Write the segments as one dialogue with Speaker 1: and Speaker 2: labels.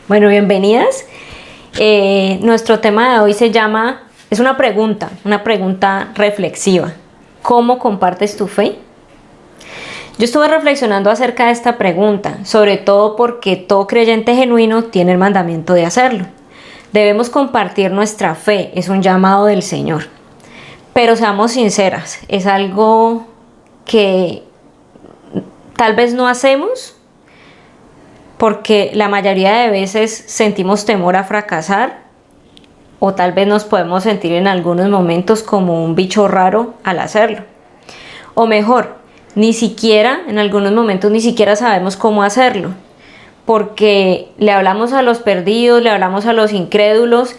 Speaker 1: Bueno, bienvenidas. Nuestro tema de hoy es una pregunta reflexiva. ¿Cómo compartes tu fe? Yo estuve reflexionando acerca de esta pregunta, sobre todo porque todo creyente genuino tiene el mandamiento de hacerlo. Debemos compartir nuestra fe, es un llamado del Señor. Pero seamos sinceras, es algo que tal vez no hacemos porque la mayoría de veces sentimos temor a fracasar, o tal vez nos podemos sentir en algunos momentos como un bicho raro al hacerlo. O mejor, en algunos momentos ni siquiera sabemos cómo hacerlo, porque le hablamos a los perdidos, le hablamos a los incrédulos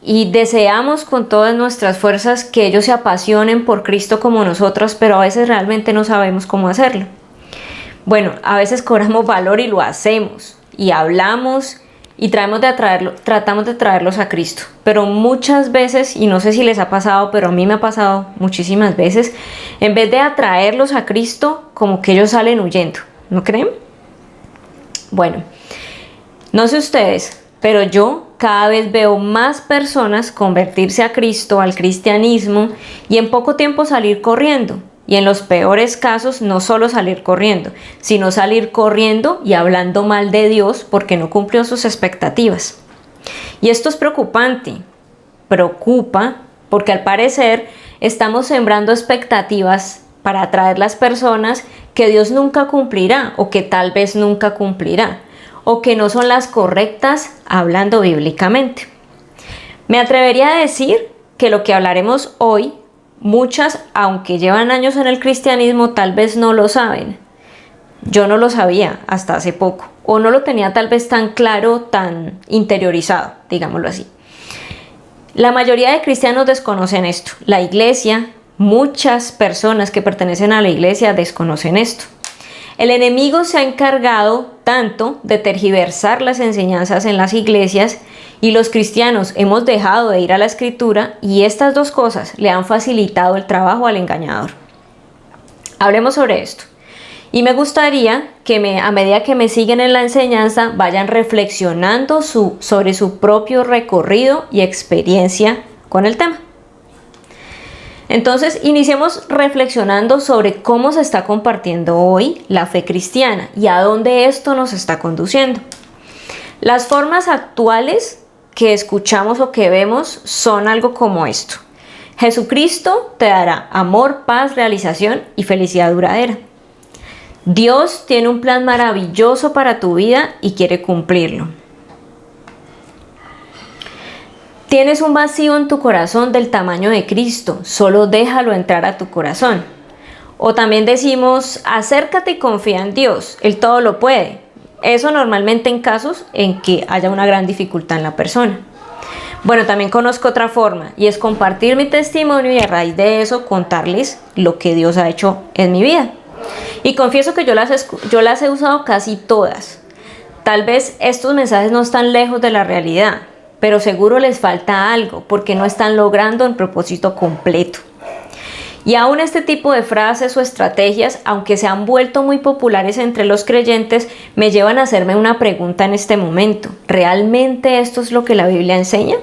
Speaker 1: y deseamos con todas nuestras fuerzas que ellos se apasionen por Cristo como nosotros, pero a veces realmente no sabemos cómo hacerlo. Bueno, a veces cobramos valor y lo hacemos, y hablamos y tratamos de traerlos a Cristo. Pero muchas veces, y no sé si les ha pasado, pero a mí me ha pasado muchísimas veces, en vez de atraerlos a Cristo, como que ellos salen huyendo, ¿no creen? Bueno, no sé ustedes, pero yo cada vez veo más personas convertirse a Cristo, al cristianismo, y en poco tiempo salir corriendo. Y en los peores casos, no solo salir corriendo, sino salir corriendo y hablando mal de Dios porque no cumplió sus expectativas. Y esto es preocupante, preocupa porque al parecer estamos sembrando expectativas para atraer las personas que Dios nunca cumplirá o que tal vez nunca cumplirá, o que no son las correctas hablando bíblicamente. Me atrevería a decir que lo que hablaremos hoy, muchas, aunque llevan años en el cristianismo, tal vez no lo saben. Yo no lo sabía hasta hace poco, o no lo tenía tal vez tan claro, tan interiorizado, digámoslo así. La mayoría de cristianos desconocen esto. La iglesia, muchas personas que pertenecen a la iglesia desconocen esto. El enemigo se ha encargado tanto de tergiversar las enseñanzas en las iglesias, y los cristianos hemos dejado de ir a la escritura, y estas dos cosas le han facilitado el trabajo al engañador. Hablemos sobre esto. Y me gustaría que a medida que me siguen en la enseñanza vayan reflexionando sobre su propio recorrido y experiencia con el tema. Entonces, iniciemos reflexionando sobre cómo se está compartiendo hoy la fe cristiana y a dónde esto nos está conduciendo. Las formas actuales que escuchamos o que vemos son algo como esto: Jesucristo te dará amor, paz, realización y felicidad duradera. Dios tiene un plan maravilloso para tu vida y quiere cumplirlo. Tienes un vacío en tu corazón del tamaño de Cristo, solo déjalo entrar a tu corazón. O también decimos: acércate y confía en Dios, Él todo lo puede. Eso normalmente en casos en que haya una gran dificultad en la persona. Bueno, también conozco otra forma, y es compartir mi testimonio y a raíz de eso contarles lo que Dios ha hecho en mi vida. Y confieso que yo las he usado casi todas. Tal vez estos mensajes no están lejos de la realidad, pero seguro les falta algo porque no están logrando el propósito completo. Y aún este tipo de frases o estrategias, aunque se han vuelto muy populares entre los creyentes, me llevan a hacerme una pregunta en este momento: ¿realmente esto es lo que la Biblia enseña?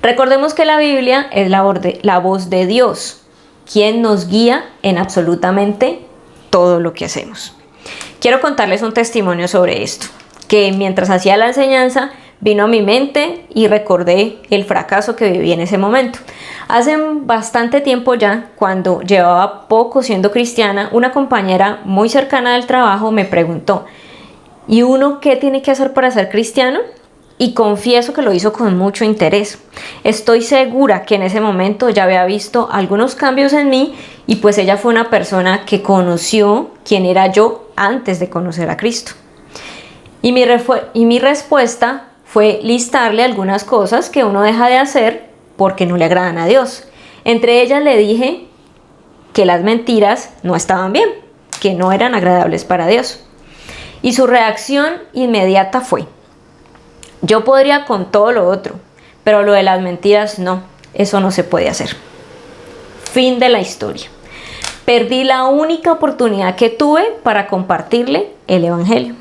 Speaker 1: Recordemos que la Biblia es la voz de Dios, quien nos guía en absolutamente todo lo que hacemos. Quiero contarles un testimonio sobre esto, que mientras hacía la enseñanza vino a mi mente y recordé el fracaso que viví en ese momento. Hace bastante tiempo ya, cuando llevaba poco siendo cristiana, una compañera muy cercana del trabajo me preguntó: ¿y uno qué tiene que hacer para ser cristiano? Y confieso que lo hizo con mucho interés. Estoy segura que en ese momento ya había visto algunos cambios en mí, y pues ella fue una persona que conoció quién era yo antes de conocer a Cristo. Y mi respuesta fue listarle algunas cosas que uno deja de hacer porque no le agradan a Dios. Entre ellas le dije que las mentiras no estaban bien, que no eran agradables para Dios. Y su reacción inmediata fue: yo podría con todo lo otro, pero lo de las mentiras no, eso no se puede hacer. Fin de la historia. Perdí la única oportunidad que tuve para compartirle el Evangelio.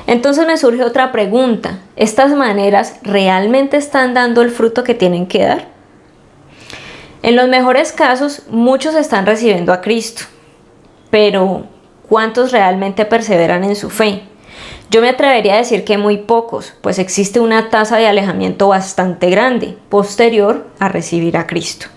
Speaker 1: Entonces me surge otra pregunta. ¿Estas maneras realmente están dando el fruto que tienen que dar? En los mejores casos, muchos están recibiendo a Cristo, pero ¿cuántos realmente perseveran en su fe? Yo me atrevería a decir que muy pocos, pues existe una tasa de alejamiento bastante grande posterior a recibir a Cristo.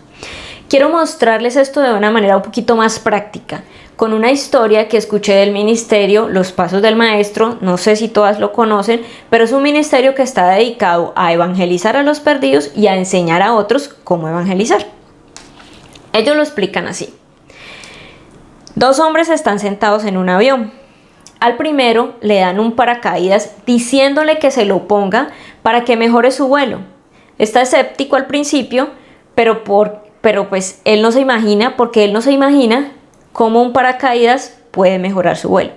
Speaker 1: Quiero mostrarles esto de una manera un poquito más práctica, con una historia que escuché del ministerio Los Pasos del Maestro. No sé si todas lo conocen, pero es un ministerio que está dedicado a evangelizar a los perdidos y a enseñar a otros cómo evangelizar. Ellos lo explican así. Dos hombres están sentados en un avión. Al primero le dan un paracaídas diciéndole que se lo ponga para que mejore su vuelo. Está escéptico al principio, pero pues él no se imagina cómo un paracaídas puede mejorar su vuelo.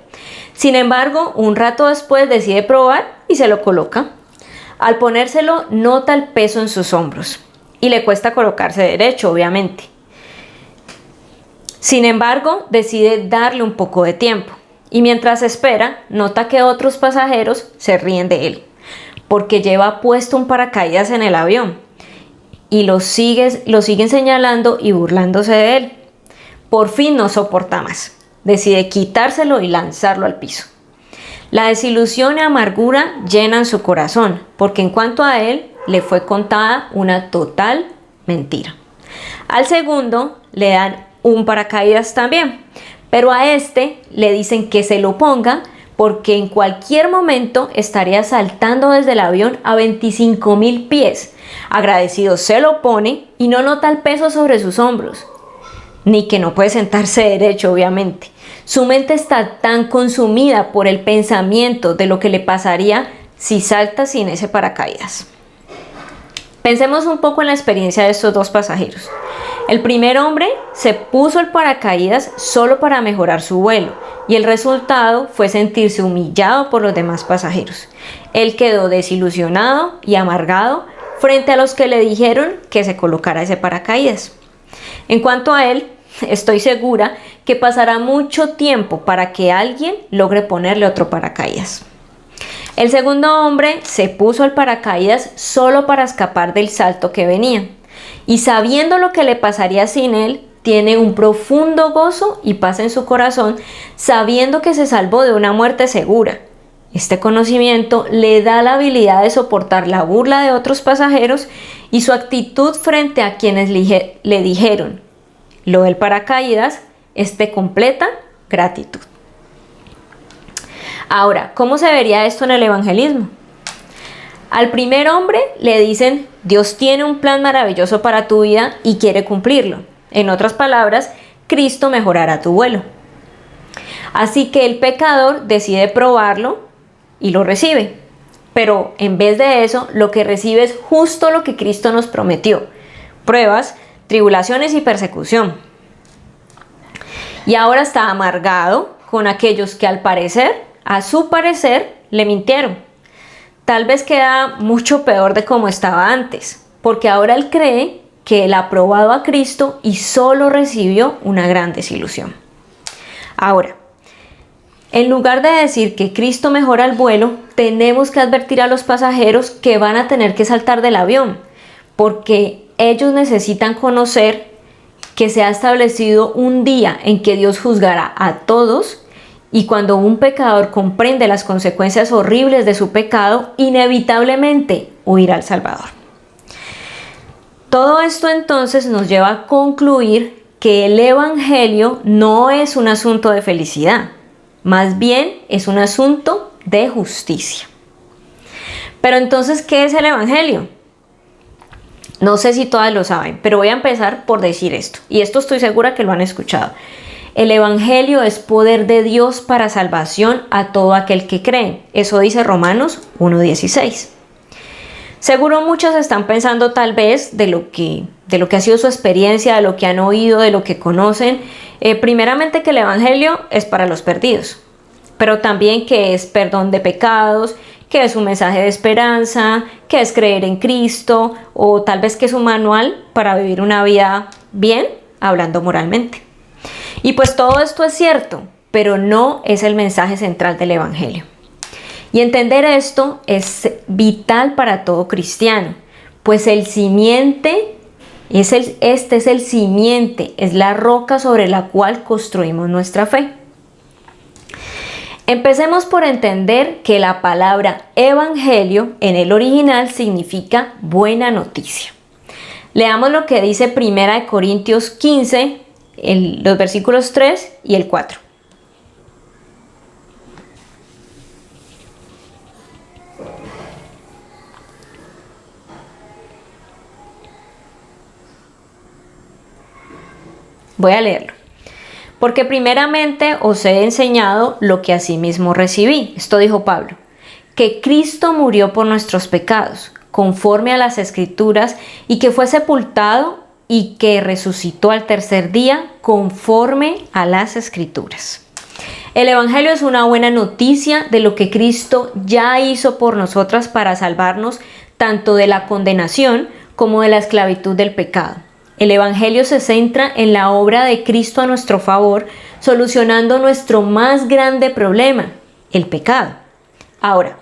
Speaker 1: Sin embargo, un rato después decide probar y se lo coloca. Al ponérselo, nota el peso en sus hombros y le cuesta colocarse derecho, obviamente. Sin embargo, decide darle un poco de tiempo. Y mientras espera, nota que otros pasajeros se ríen de él, porque lleva puesto un paracaídas en el avión y lo siguen señalando y burlándose de él. Por fin no soporta más, decide quitárselo y lanzarlo al piso. La desilusión y amargura llenan su corazón, porque en cuanto a él, le fue contada una total mentira. Al segundo le dan un paracaídas también, pero a este le dicen que se lo ponga porque en cualquier momento estaría saltando desde el avión a 25.000 pies. Agradecido se lo pone y no nota el peso sobre sus hombros, ni que no puede sentarse derecho, obviamente. Su mente está tan consumida por el pensamiento de lo que le pasaría si salta sin ese paracaídas. Pensemos un poco en la experiencia de estos dos pasajeros. El primer hombre se puso el paracaídas solo para mejorar su vuelo y el resultado fue sentirse humillado por los demás pasajeros. Él quedó desilusionado y amargado frente a los que le dijeron que se colocara ese paracaídas. En cuanto a él, estoy segura que pasará mucho tiempo para que alguien logre ponerle otro paracaídas. El segundo hombre se puso el paracaídas solo para escapar del salto que venía. Y sabiendo lo que le pasaría sin él, tiene un profundo gozo y paz en su corazón, sabiendo que se salvó de una muerte segura. Este conocimiento le da la habilidad de soportar la burla de otros pasajeros y su actitud frente a quienes le dijeron lo del paracaídas es de completa gratitud. Ahora, ¿cómo se vería esto en el evangelismo? Al primer hombre le dicen, Dios tiene un plan maravilloso para tu vida y quiere cumplirlo. En otras palabras, Cristo mejorará tu vuelo. Así que el pecador decide probarlo y lo recibe. Pero en vez de eso, lo que recibe es justo lo que Cristo nos prometió: pruebas, tribulaciones y persecución. Y ahora está amargado con aquellos que a su parecer, le mintieron. Tal vez queda mucho peor de como estaba antes, porque ahora él cree que él ha probado a Cristo y solo recibió una gran desilusión. Ahora, en lugar de decir que Cristo mejora el vuelo, tenemos que advertir a los pasajeros que van a tener que saltar del avión, porque ellos necesitan conocer que se ha establecido un día en que Dios juzgará a todos. Y cuando un pecador comprende las consecuencias horribles de su pecado, inevitablemente huirá al Salvador. Todo esto entonces nos lleva a concluir que el Evangelio no es un asunto de felicidad, más bien es un asunto de justicia. Pero entonces, ¿qué es el Evangelio? No sé si todas lo saben, pero voy a empezar por decir esto, y esto estoy segura que lo han escuchado. El Evangelio es poder de Dios para salvación a todo aquel que cree. Eso dice Romanos 1:16. Seguro muchos están pensando tal vez de lo que ha sido su experiencia, de lo que han oído, de lo que conocen. Primeramente que el Evangelio es para los perdidos, pero también que es perdón de pecados, que es un mensaje de esperanza, que es creer en Cristo, o tal vez que es un manual para vivir una vida bien, hablando moralmente. Y pues todo esto es cierto, pero no es el mensaje central del Evangelio. Y entender esto es vital para todo cristiano, pues el simiente este es el simiente, es la roca sobre la cual construimos nuestra fe. Empecemos por entender que la palabra evangelio en el original significa buena noticia. Leamos lo que dice 1 Corintios 15, los versículos 3 y el 4. Voy a leerlo. Porque primeramente os he enseñado lo que asimismo recibí. Esto dijo Pablo, que Cristo murió por nuestros pecados, conforme a las Escrituras, y que fue sepultado y que resucitó al tercer día, conforme a las Escrituras. El Evangelio es una buena noticia de lo que Cristo ya hizo por nosotras para salvarnos tanto de la condenación como de la esclavitud del pecado. El Evangelio se centra en la obra de Cristo a nuestro favor, solucionando nuestro más grande problema, el pecado. Ahora,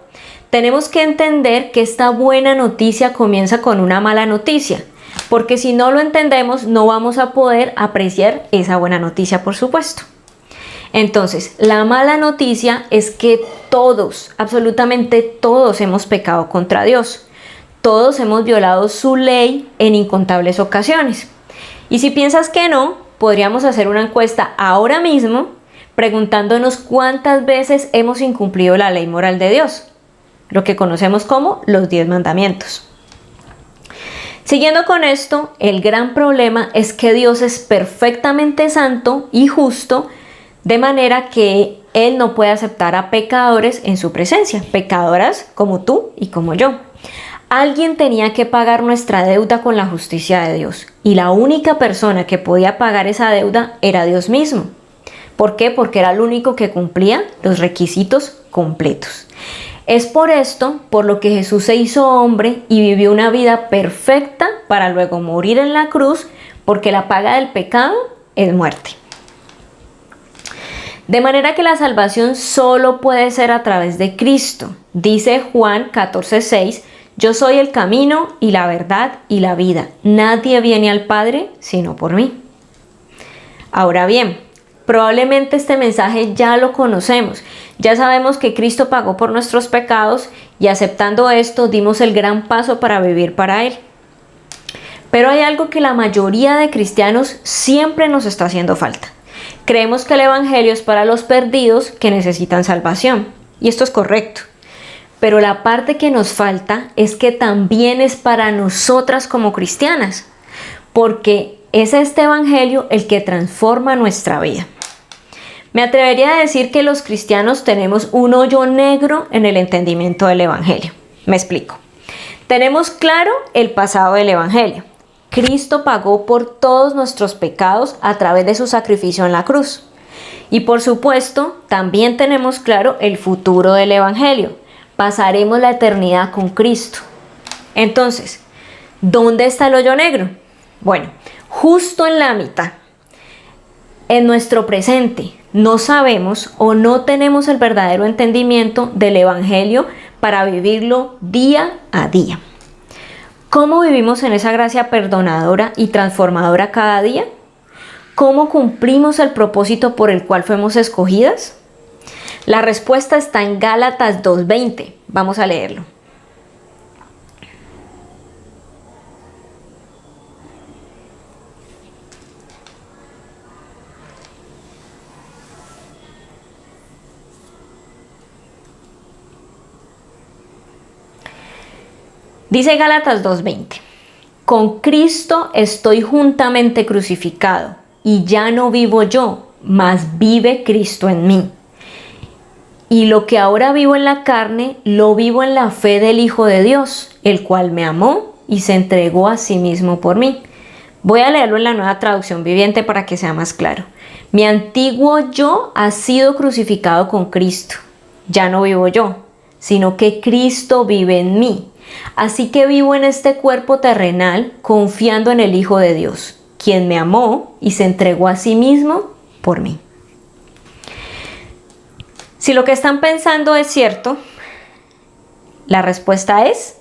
Speaker 1: tenemos que entender que esta buena noticia comienza con una mala noticia, porque si no lo entendemos, no vamos a poder apreciar esa buena noticia, por supuesto. Entonces, la mala noticia es que todos, absolutamente todos, hemos pecado contra Dios. Todos hemos violado su ley en incontables ocasiones. Y si piensas que no, podríamos hacer una encuesta ahora mismo preguntándonos cuántas veces hemos incumplido la ley moral de Dios, lo que conocemos como los 10 mandamientos. Siguiendo con esto, el gran problema es que Dios es perfectamente santo y justo, de manera que Él no puede aceptar a pecadores en su presencia, pecadoras como tú y como yo. Alguien tenía que pagar nuestra deuda con la justicia de Dios, y la única persona que podía pagar esa deuda era Dios mismo. ¿Por qué? Porque era el único que cumplía los requisitos completos. Es por esto por lo que Jesús se hizo hombre y vivió una vida perfecta para luego morir en la cruz, porque la paga del pecado es muerte. De manera que la salvación solo puede ser a través de Cristo. Dice Juan 14:6, yo soy el camino y la verdad y la vida. Nadie viene al Padre sino por mí. Ahora bien, probablemente este mensaje ya lo conocemos. Ya sabemos que Cristo pagó por nuestros pecados y aceptando esto dimos el gran paso para vivir para Él. Pero hay algo que la mayoría de cristianos siempre nos está haciendo falta. Creemos que el Evangelio es para los perdidos que necesitan salvación. Y esto es correcto. Pero la parte que nos falta es que también es para nosotras como cristianas. Porque es este Evangelio el que transforma nuestra vida. Me atrevería a decir que los cristianos tenemos un hoyo negro en el entendimiento del Evangelio. Me explico. Tenemos claro el pasado del Evangelio. Cristo pagó por todos nuestros pecados a través de su sacrificio en la cruz. Y por supuesto, también tenemos claro el futuro del Evangelio. Pasaremos la eternidad con Cristo. Entonces, ¿dónde está el hoyo negro? Bueno, justo en la mitad. En nuestro presente no sabemos o no tenemos el verdadero entendimiento del Evangelio para vivirlo día a día. ¿Cómo vivimos en esa gracia perdonadora y transformadora cada día? ¿Cómo cumplimos el propósito por el cual fuimos escogidas? La respuesta está en Gálatas 2:20. Vamos a leerlo. Dice Gálatas 2:20, con Cristo estoy juntamente crucificado, y ya no vivo yo, mas vive Cristo en mí. Y lo que ahora vivo en la carne, lo vivo en la fe del Hijo de Dios, el cual me amó y se entregó a sí mismo por mí. Voy a leerlo en la Nueva Traducción Viviente para que sea más claro. Mi antiguo yo ha sido crucificado con Cristo. Ya no vivo yo, sino que Cristo vive en mí. Así que vivo en este cuerpo terrenal confiando en el Hijo de Dios, quien me amó y se entregó a sí mismo por mí. Si lo que están pensando es cierto, La respuesta es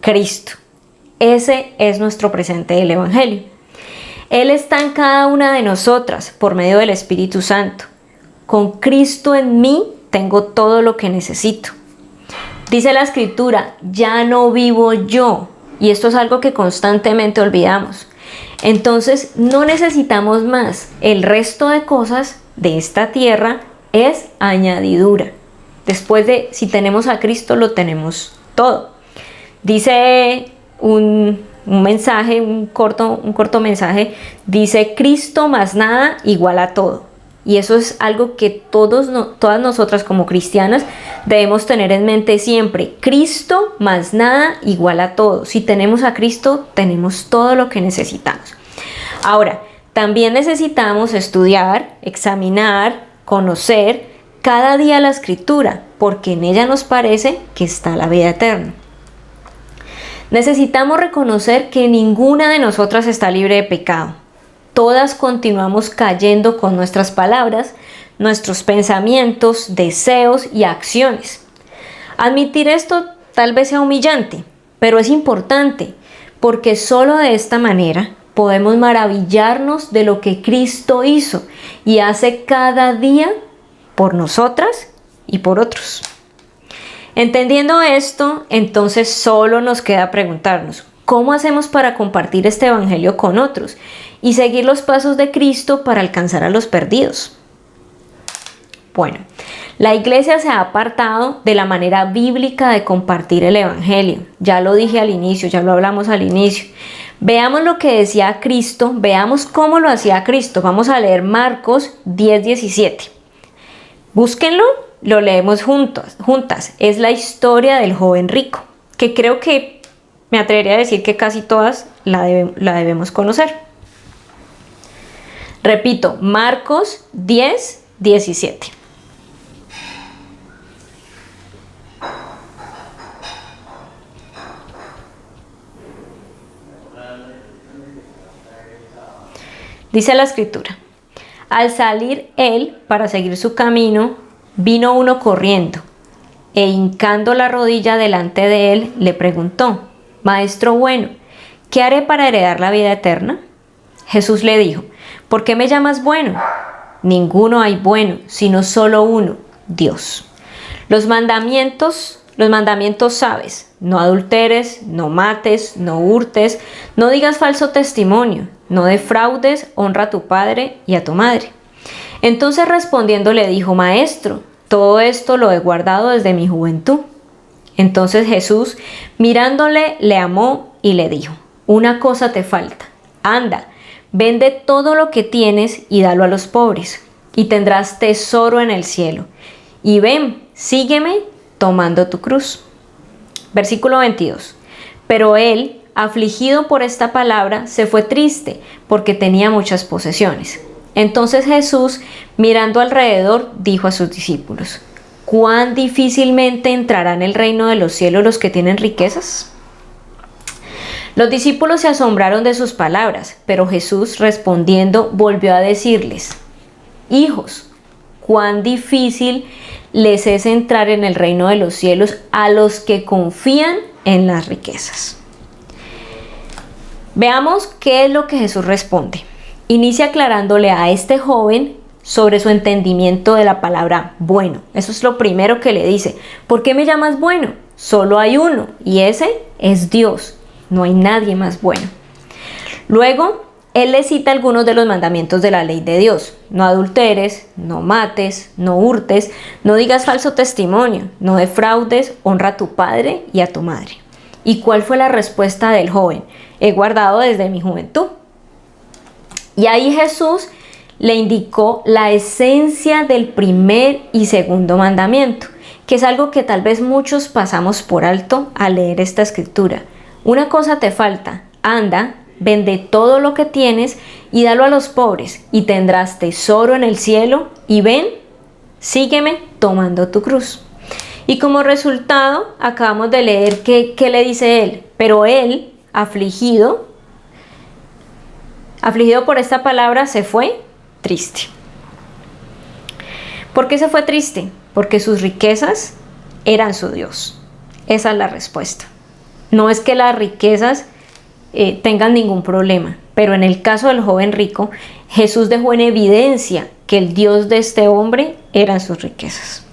Speaker 1: Cristo. Ese es nuestro presente del Evangelio. Él está en cada una de nosotras por medio del Espíritu Santo. Con Cristo en mí tengo todo lo que necesito. Dice la Escritura, ya no vivo yo. Y esto es algo que constantemente olvidamos. Entonces no necesitamos más. El resto de cosas de esta tierra es añadidura. Después de, si tenemos a Cristo, lo tenemos todo. Dice un mensaje, un corto mensaje, dice Cristo más nada igual a todo. Y eso es algo que todas nosotras como cristianas debemos tener en mente siempre. Cristo más nada igual a todo. Si tenemos a Cristo, tenemos todo lo que necesitamos. Ahora, también necesitamos estudiar, examinar, conocer cada día la Escritura, porque en ella nos parece que está la vida eterna. Necesitamos reconocer que ninguna de nosotras está libre de pecado. Todas continuamos cayendo con nuestras palabras, nuestros pensamientos, deseos y acciones. Admitir esto tal vez sea humillante, pero es importante, porque solo de esta manera podemos maravillarnos de lo que Cristo hizo y hace cada día por nosotras y por otros. Entendiendo esto, entonces solo nos queda preguntarnos, ¿cómo hacemos para compartir este evangelio con otros y seguir los pasos de Cristo para alcanzar a los perdidos? Bueno, la iglesia se ha apartado de la manera bíblica de compartir el evangelio. Ya lo dije al inicio, ya lo hablamos al inicio. Veamos lo que decía Cristo, veamos cómo lo hacía Cristo. Vamos a leer Marcos 10:17. Búsquenlo, lo leemos juntas. Es la historia del joven rico, que creo que me atrevería a decir que casi todas la debemos conocer. Repito, Marcos 10:17. Dice la Escritura, al salir él para seguir su camino, vino uno corriendo, e hincando la rodilla delante de él, le preguntó, Maestro bueno, ¿qué haré para heredar la vida eterna? Jesús le dijo, ¿por qué me llamas bueno? Ninguno hay bueno, sino solo uno, Dios. Los mandamientos sabes, no adulteres, no mates, no hurtes, no digas falso testimonio, no defraudes, honra a tu padre y a tu madre. Entonces respondiendo le dijo, Maestro, todo esto lo he guardado desde mi juventud. Entonces Jesús, mirándole, le amó y le dijo, una cosa te falta, anda, vende todo lo que tienes y dalo a los pobres, y tendrás tesoro en el cielo. Y ven, sígueme tomando tu cruz. Versículo 22. Pero él, afligido por esta palabra, se fue triste, porque tenía muchas posesiones. Entonces Jesús, mirando alrededor, dijo a sus discípulos, ¿cuán difícilmente entrarán en el reino de los cielos los que tienen riquezas? Los discípulos se asombraron de sus palabras, pero Jesús, respondiendo, volvió a decirles, hijos, cuán difícil les es entrar en el reino de los cielos a los que confían en las riquezas. Veamos qué es lo que Jesús responde. Inicia aclarándole a este joven sobre su entendimiento de la palabra bueno. Eso es lo primero que le dice. ¿Por qué me llamas bueno? Solo hay uno, y ese es Dios. No hay nadie más bueno. Luego, él le cita algunos de los mandamientos de la ley de Dios. No adulteres, no mates, no hurtes, no digas falso testimonio, no defraudes, honra a tu padre y a tu madre. ¿Y cuál fue la respuesta del joven? He guardado desde mi juventud. Y ahí Jesús le indicó la esencia del primer y segundo mandamiento, que es algo que tal vez muchos pasamos por alto al leer esta escritura. Una cosa te falta, anda, vende todo lo que tienes y dalo a los pobres, y tendrás tesoro en el cielo, y ven, sígueme tomando tu cruz. Y como resultado, acabamos de leer ¿qué le dice él? Pero él, afligido por esta palabra, se fue triste. ¿Por qué se fue triste? Porque sus riquezas eran su Dios. Esa es la respuesta. No es que las riquezas tengan ningún problema, pero en el caso del joven rico, Jesús dejó en evidencia que el Dios de este hombre eran sus riquezas.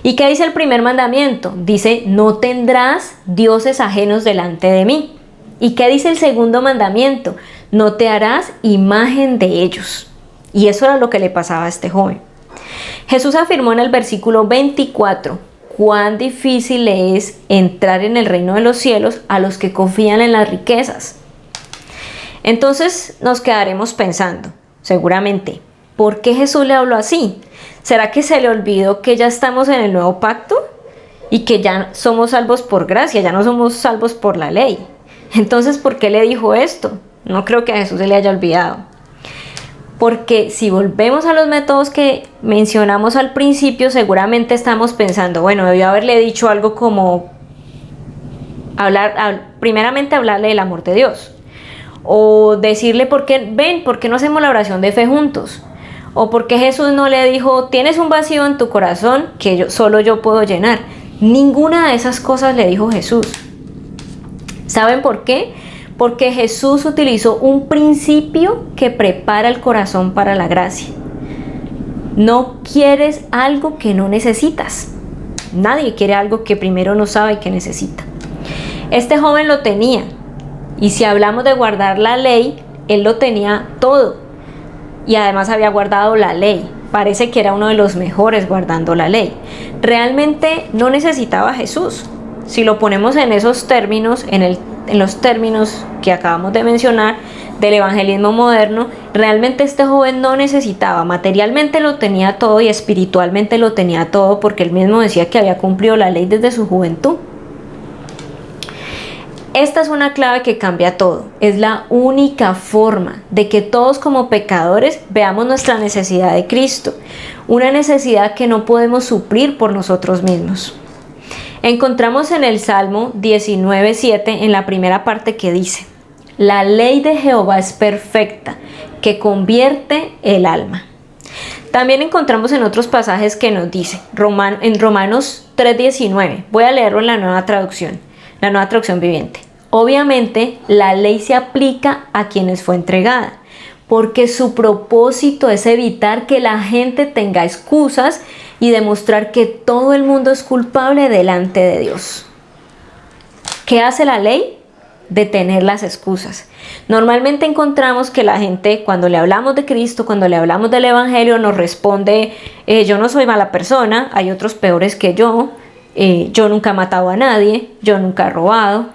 Speaker 1: ¿Y qué dice el primer mandamiento? Dice, no tendrás dioses ajenos delante de mí. ¿Y qué dice el segundo mandamiento? No te harás imagen de ellos. Y eso era lo que le pasaba a este joven. Jesús afirmó en el versículo 24, cuán difícil le es entrar en el reino de los cielos a los que confían en las riquezas. Entonces nos quedaremos pensando, seguramente, ¿por qué Jesús le habló así? ¿Será que se le olvidó que ya estamos en el nuevo pacto? Y que ya somos salvos por gracia, ya no somos salvos por la ley. Entonces, ¿por qué le dijo esto? No creo que a Jesús se le haya olvidado. Porque si volvemos a los métodos que mencionamos al principio, seguramente estamos pensando, bueno, debió haberle dicho algo como primeramente hablarle del amor de Dios. O decirle, ¿por qué no hacemos la oración de fe juntos? O porque Jesús no le dijo, tienes un vacío en tu corazón que solo yo puedo llenar. Ninguna de esas cosas le dijo Jesús. ¿Saben por qué? Porque Jesús utilizó un principio que prepara el corazón para la gracia. No quieres algo que no necesitas. Nadie quiere algo que primero no sabe que necesita. Este joven lo tenía. Y si hablamos de guardar la ley, él lo tenía todo. Y además había guardado la ley. Parece que era uno de los mejores guardando la ley. Realmente no necesitaba a Jesús. Si lo ponemos en esos términos, en los términos que acabamos de mencionar del evangelismo moderno, realmente este joven no necesitaba, materialmente lo tenía todo y espiritualmente lo tenía todo, porque él mismo decía que había cumplido la ley desde su juventud. Esta es una clave que cambia todo, es la única forma de que todos como pecadores veamos nuestra necesidad de Cristo, una necesidad que no podemos suplir por nosotros mismos. Encontramos en el Salmo 19:7 en la primera parte que dice, la ley de Jehová es perfecta, que convierte el alma. También encontramos en otros pasajes que nos dice, en Romanos 3:19, voy a leerlo en la nueva traducción viviente. Obviamente, la ley se aplica a quienes fue entregada, porque su propósito es evitar que la gente tenga excusas y demostrar que todo el mundo es culpable delante de Dios. ¿Qué hace la ley? Detener las excusas. Normalmente encontramos que la gente, cuando le hablamos de Cristo, cuando le hablamos del Evangelio, nos responde, yo no soy mala persona, hay otros peores que yo nunca he matado a nadie, yo nunca he robado.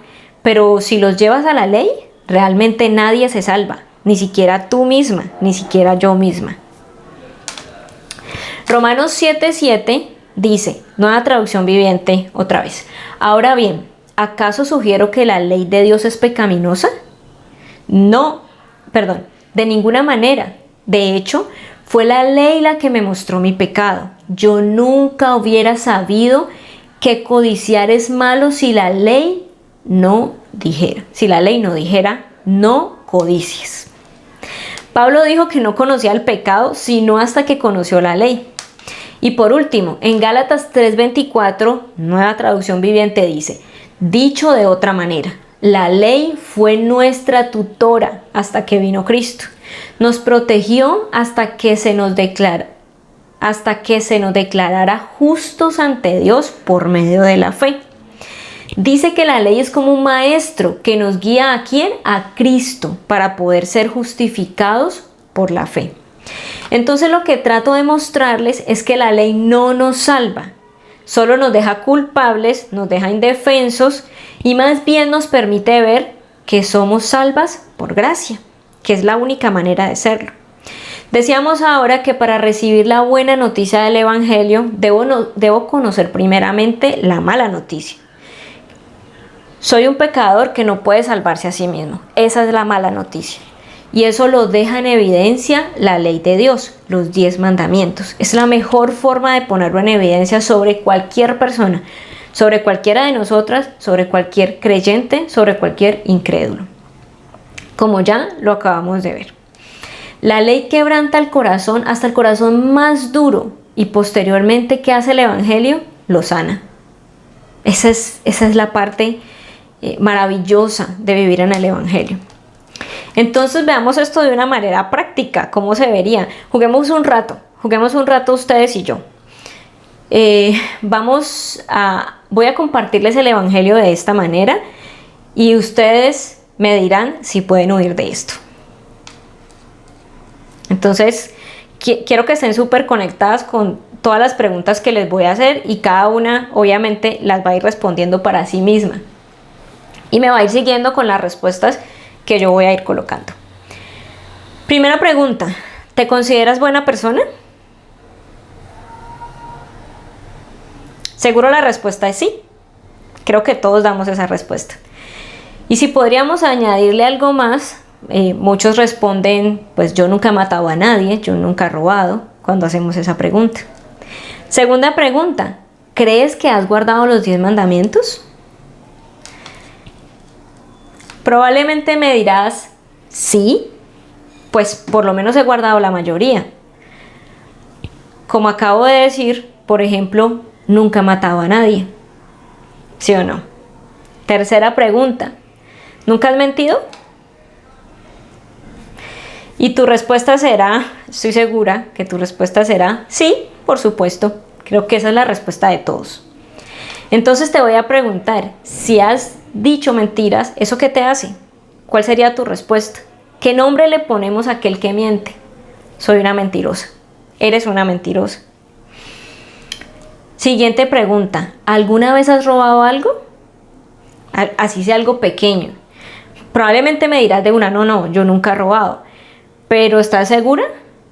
Speaker 1: Pero si los llevas a la ley, realmente nadie se salva, ni siquiera tú misma, ni siquiera yo misma. Romanos 7:7 dice, nueva traducción viviente otra vez. Ahora bien, ¿acaso sugiero que la ley de Dios es pecaminosa? De ninguna manera. De hecho, fue la ley la que me mostró mi pecado. Yo nunca hubiera sabido que codiciar es malo si la ley no dijera, no codicies. Pablo dijo que no conocía el pecado sino hasta que conoció la ley. Y por último, en Gálatas 3:24, nueva traducción viviente dice, dicho de otra manera, la ley fue nuestra tutora hasta que vino Cristo. Nos protegió hasta que se nos declarara justos ante Dios por medio de la fe. Dice que la ley es como un maestro que nos guía ¿a quién? A Cristo, para poder ser justificados por la fe. Entonces lo que trato de mostrarles es que la ley no nos salva, solo nos deja culpables, nos deja indefensos y más bien nos permite ver que somos salvas por gracia, que es la única manera de serlo. Decíamos ahora que para recibir la buena noticia del Evangelio debo conocer primeramente la mala noticia. Soy un pecador que no puede salvarse a sí mismo. Esa es la mala noticia. Y eso lo deja en evidencia la ley de Dios, los 10 mandamientos. Es la mejor forma de ponerlo en evidencia sobre cualquier persona, sobre cualquiera de nosotras, sobre cualquier creyente, sobre cualquier incrédulo. Como ya lo acabamos de ver. La ley quebranta el corazón hasta el corazón más duro y posteriormente, ¿qué hace el Evangelio? Lo sana. Esa es la parte maravillosa de vivir en el Evangelio. Entonces veamos esto de una manera práctica, cómo se vería. Juguemos un rato ustedes y yo. Voy a compartirles el Evangelio de esta manera y ustedes me dirán si pueden huir de esto. Entonces, quiero que estén súper conectadas con todas las preguntas que les voy a hacer y cada una obviamente las va a ir respondiendo para sí misma. Y me va a ir siguiendo con las respuestas que yo voy a ir colocando. Primera pregunta, ¿te consideras buena persona? Seguro la respuesta es sí. Creo que todos damos esa respuesta. Y si podríamos añadirle algo más, muchos responden, pues yo nunca he matado a nadie, yo nunca he robado, cuando hacemos esa pregunta. Segunda pregunta, ¿crees que has guardado los 10 mandamientos? Probablemente me dirás, sí, pues por lo menos he guardado la mayoría. Como acabo de decir, por ejemplo, nunca he matado a nadie. ¿Sí o no? Tercera pregunta, ¿nunca has mentido? Y tu respuesta será, estoy segura que tu respuesta será, sí, por supuesto. Creo que esa es la respuesta de todos. Entonces te voy a preguntar, si has dicho mentiras, ¿eso qué te hace? ¿Cuál sería tu respuesta? ¿Qué nombre le ponemos a aquel que miente? Soy una mentirosa. Eres una mentirosa. Siguiente pregunta, ¿alguna vez has robado algo? Así sea algo pequeño. Probablemente me dirás de una, no, yo nunca he robado. Pero ¿estás segura?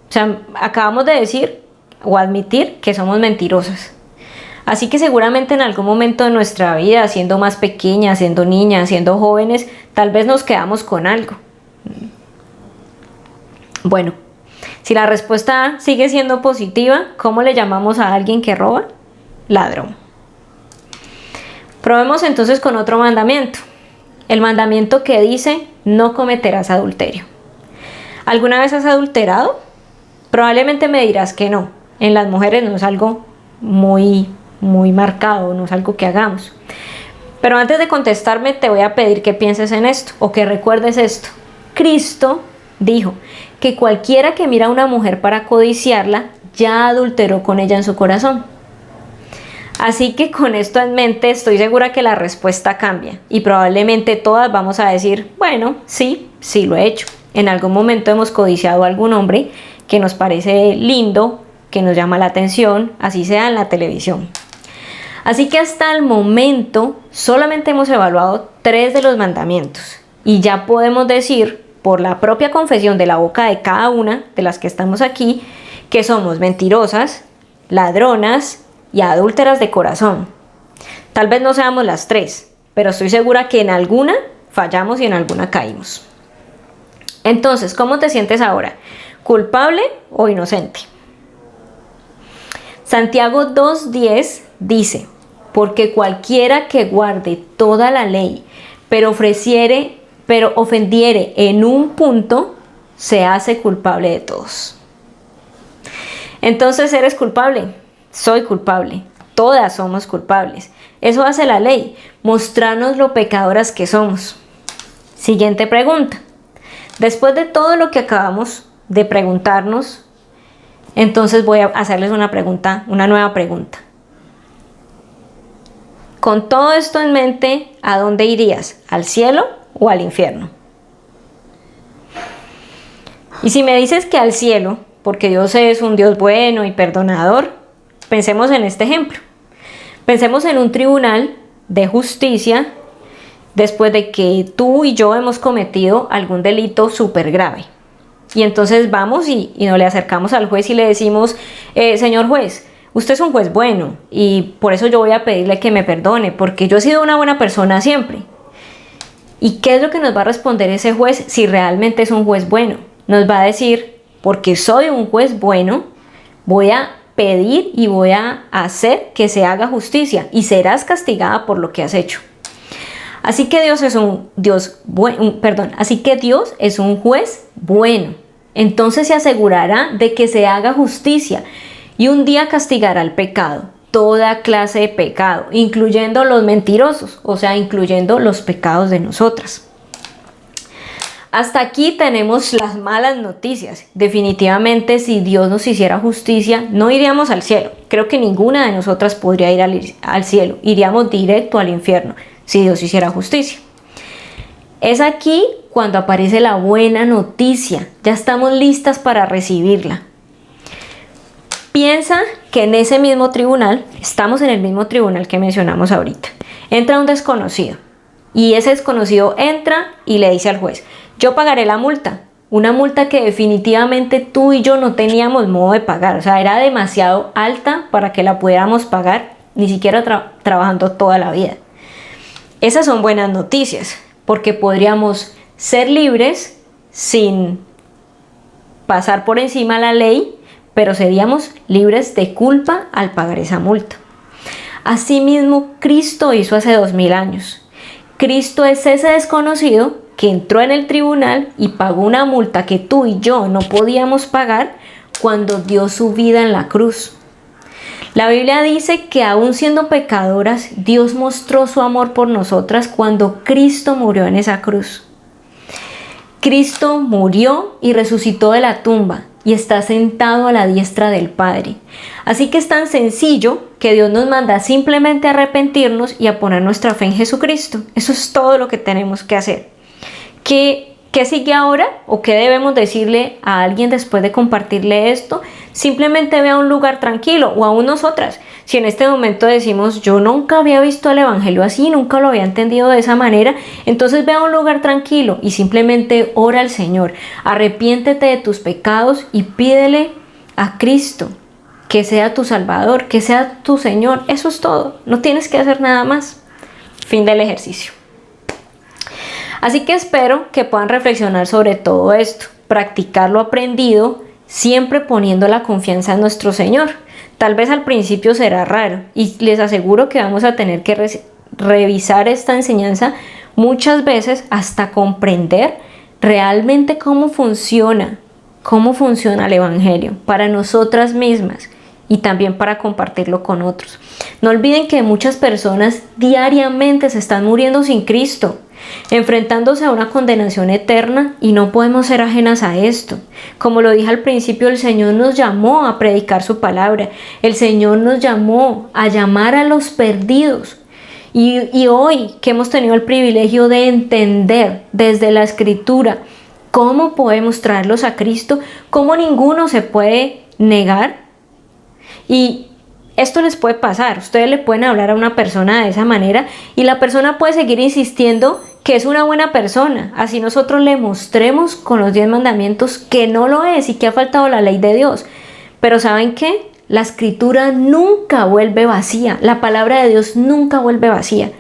Speaker 1: O sea, acabamos de decir o admitir que somos mentirosas. Así que seguramente en algún momento de nuestra vida, siendo más pequeñas, siendo niñas, siendo jóvenes, tal vez nos quedamos con algo. Bueno, si la respuesta sigue siendo positiva, ¿cómo le llamamos a alguien que roba? Ladrón. Probemos entonces con otro mandamiento. El mandamiento que dice, no cometerás adulterio. ¿Alguna vez has adulterado? Probablemente me dirás que no. En las mujeres no es algo muy marcado, no es algo que hagamos. Pero antes de contestarme te voy a pedir que pienses en esto o que recuerdes esto. Cristo dijo que cualquiera que mira a una mujer para codiciarla ya adulteró con ella en su corazón. Así que con esto en mente estoy segura que la respuesta cambia y probablemente todas vamos a decir, bueno, sí lo he hecho. En algún momento hemos codiciado a algún hombre que nos parece lindo, que nos llama la atención, así sea en la televisión. Así que hasta el momento solamente hemos evaluado 3 de los mandamientos y ya podemos decir por la propia confesión de la boca de cada una de las que estamos aquí que somos mentirosas, ladronas y adúlteras de corazón. Tal vez no seamos las 3, pero estoy segura que en alguna fallamos y en alguna caímos. Entonces, ¿cómo te sientes ahora? ¿Culpable o inocente? Santiago 2:10 dice, porque cualquiera que guarde toda la ley, pero ofendiere en un punto, se hace culpable de todos. Entonces, ¿eres culpable? Soy culpable. Todas somos culpables. Eso hace la ley, mostrarnos lo pecadoras que somos. Siguiente pregunta. Después de todo lo que acabamos de preguntarnos, entonces voy a hacerles una nueva pregunta. Con todo esto en mente, ¿a dónde irías? ¿Al cielo o al infierno? Y si me dices que al cielo, porque Dios es un Dios bueno y perdonador, pensemos en este ejemplo. Pensemos en un tribunal de justicia después de que tú y yo hemos cometido algún delito súper grave. Y entonces vamos y nos le acercamos al juez y le decimos, señor juez, usted es un juez bueno y por eso yo voy a pedirle que me perdone, porque yo he sido una buena persona siempre. ¿Y qué es lo que nos va a responder ese juez si realmente es un juez bueno? Nos va a decir, porque soy un juez bueno, voy a pedir y voy a hacer que se haga justicia y serás castigada por lo que has hecho. Así que Dios es un juez bueno. Entonces se asegurará de que se haga justicia y un día castigará el pecado toda clase de pecado, incluyendo los mentirosos, o sea, incluyendo los pecados de nosotras. Hasta aquí tenemos las malas noticias. Definitivamente, si Dios nos hiciera justicia, no iríamos al cielo. Creo que ninguna de nosotras podría ir al cielo. Iríamos directo al infierno si Dios hiciera justicia. Es aquí cuando aparece la buena noticia. Ya estamos listas para recibirla. Piensa que en ese mismo tribunal, estamos en el mismo tribunal que mencionamos ahorita, entra un desconocido. Y ese desconocido entra y le dice al juez: yo pagaré la multa, una multa que definitivamente tú y yo no teníamos modo de pagar, o sea, era demasiado alta para que la pudiéramos pagar, ni siquiera trabajando toda la vida. Esas son buenas noticias, porque podríamos ser libres sin pasar por encima la ley, pero seríamos libres de culpa al pagar esa multa. Asimismo, Cristo hizo hace 2000 años. Cristo es ese desconocido que entró en el tribunal y pagó una multa que tú y yo no podíamos pagar cuando dio su vida en la cruz. La Biblia dice que aún siendo pecadoras, Dios mostró su amor por nosotras cuando Cristo murió en esa cruz. Cristo murió y resucitó de la tumba y está sentado a la diestra del Padre. Así que es tan sencillo que Dios nos manda simplemente a arrepentirnos y a poner nuestra fe en Jesucristo. Eso es todo lo que tenemos que hacer. ¿Qué sigue ahora? ¿O qué debemos decirle a alguien después de compartirle esto? Simplemente ve a un lugar tranquilo, o aún nosotras. Si en este momento decimos: yo nunca había visto el evangelio así, nunca lo había entendido de esa manera, entonces ve a un lugar tranquilo y simplemente ora al Señor. Arrepiéntete de tus pecados y pídele a Cristo que sea tu Salvador, que sea tu Señor. Eso es todo, no tienes que hacer nada más. Fin del ejercicio. Así que espero que puedan reflexionar sobre todo esto, practicar lo aprendido, siempre poniendo la confianza en nuestro Señor. Tal vez al principio será raro y les aseguro que vamos a tener que revisar esta enseñanza muchas veces hasta comprender realmente cómo funciona el Evangelio para nosotras mismas y también para compartirlo con otros. No olviden que muchas personas diariamente se están muriendo sin Cristo, enfrentándose a una condenación eterna, y no podemos ser ajenas a esto. Como lo dije al principio, el Señor nos llamó a predicar su palabra, el Señor nos llamó a llamar a los perdidos. Y hoy que hemos tenido el privilegio de entender desde la Escritura cómo podemos traerlos a Cristo, cómo ninguno se puede negar. Y esto les puede pasar, ustedes le pueden hablar a una persona de esa manera y la persona puede seguir insistiendo que es una buena persona, así nosotros le mostremos con los 10 mandamientos que no lo es y que ha faltado la ley de Dios. Pero ¿saben qué? La Escritura nunca vuelve vacía, la palabra de Dios nunca vuelve vacía.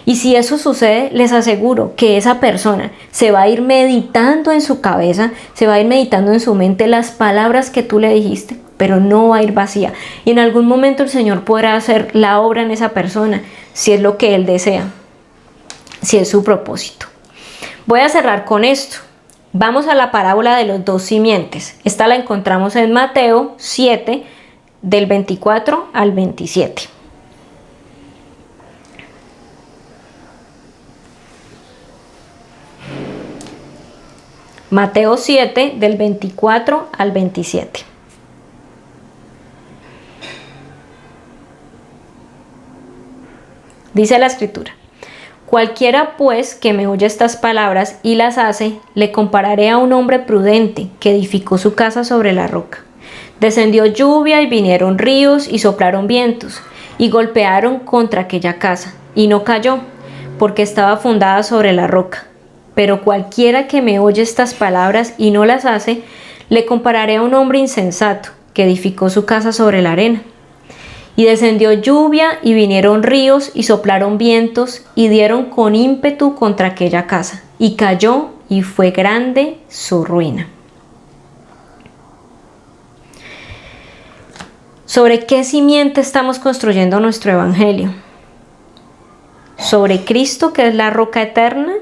Speaker 1: Y si eso sucede, les aseguro que esa persona se va a ir meditando en su cabeza, se va a ir meditando en su mente las palabras que tú le dijiste, pero no va a ir vacía. Y en algún momento el Señor podrá hacer la obra en esa persona, si es lo que Él desea, si es su propósito. Voy a cerrar con esto. Vamos a la parábola de los 2 simientes. Esta la encontramos en Mateo 7, del 24 al 27. Mateo 7, del 24 al 27. Dice la Escritura: cualquiera pues que me oye estas palabras y las hace, le compararé a un hombre prudente que edificó su casa sobre la roca. Descendió lluvia y vinieron ríos y soplaron vientos y golpearon contra aquella casa, y no cayó, porque estaba fundada sobre la roca. Pero cualquiera que me oye estas palabras y no las hace, le compararé a un hombre insensato que edificó su casa sobre la arena. Y descendió lluvia y vinieron ríos y soplaron vientos y dieron con ímpetu contra aquella casa, y cayó, y fue grande su ruina. ¿Sobre qué simiente estamos construyendo nuestro evangelio? ¿Sobre Cristo, que es la roca eterna?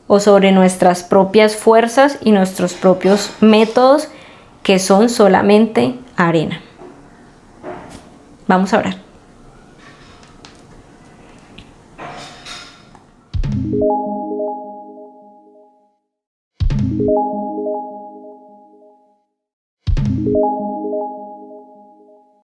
Speaker 1: ¿O sobre nuestras propias fuerzas y nuestros propios métodos, que son solamente arena? Vamos a orar.